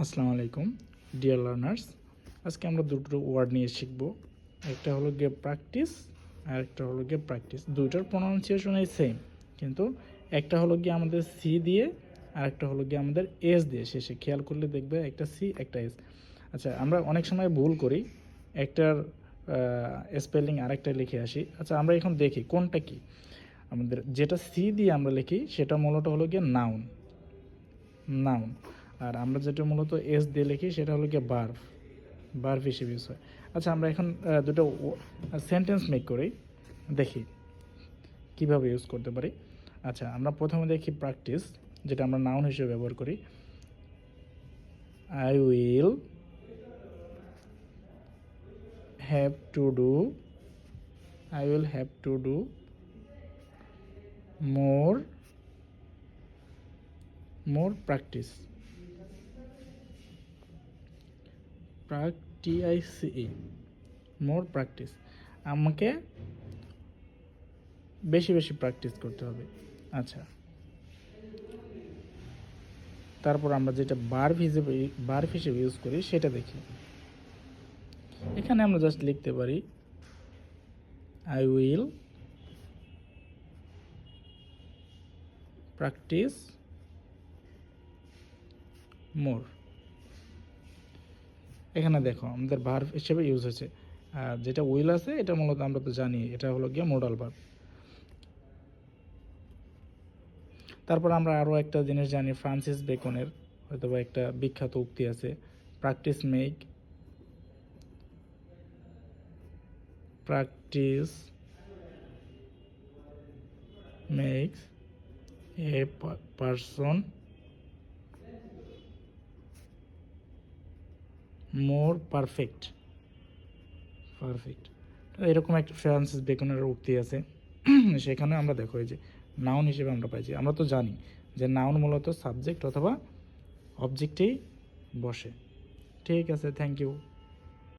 আসসালামু আলাইকুম dear learners. আজকে আমরা দুটো ওয়ার্ড নিয়ে শিখব। একটা হলো গিয়ে প্র্যাকটিস আর একটা হলো গিয়ে প্র্যাকটিস। দুইটার প্রনাউন্সিয়েশনই সেম, কিন্তু একটা হলো গিয়ে আমাদের সি দিয়ে আর একটা হলো গিয়ে আমাদের এস দিয়ে শেষে। খেয়াল করলে দেখবে একটা সি একটা এস। আচ্ছা, আমরা অনেক সময় ভুল করি, একটার স্পেলিং আরেকটা লিখে আসি। আচ্ছা, আমরা এখন দেখি কোনটা কি। আমাদের যেটা সি দিয়ে আমরা লিখি সেটা মূলত হলো গিয়ে নাউন নাউন আর আমরা যেটা মূলত এস দিয়ে লিখি সেটা হলো গিয়ে বার্ভ হিসেবে ইউজ হয়। আচ্ছা, আমরা এখন দুটো সেন্টেন্স মেক করি, দেখি কিভাবে ইউজ করতে পারি। আচ্ছা, আমরা প্রথমে দেখি প্র্যাকটিস, যেটা আমরা নাউন হিসেবে ব্যবহার করি। I will have to do more practice. T I C E, more practice. আমাকে বেশি বেশি প্র্যাকটিস করতে হবে। আচ্ছা, তারপর আমরা যেটা বার্ব হিসেবে ইউজ করি সেটা দেখি। এখানে আমরা জাস্ট লিখতে পারি আই উইল প্র্যাকটিস মোর। এখানে দেখো আমাদের ভার্ব হিসেবে ইউজ হয়েছে। আর যেটা উইল আছে এটা মূলত আমরা তো জানি এটা হলো গিয়ে মোডাল ভার্ব। তারপর আমরা আরও একটা জিনিস জানি, ফ্রান্সিস বেকনের হয়তো বা একটা বিখ্যাত উক্তি আছে, practice makes a person more perfect. এরকম একটা ফ্রান্সিস বেকনের উক্তি আছে। সেখানে আমরা দেখো এই যে নাউন হিসেবে আমরা পাইছি। আমরা তো জানি যে নাউন মূলত সাবজেক্ট অথবা অবজেক্টেই বসে। ঠিক আছে, থ্যাংক ইউ।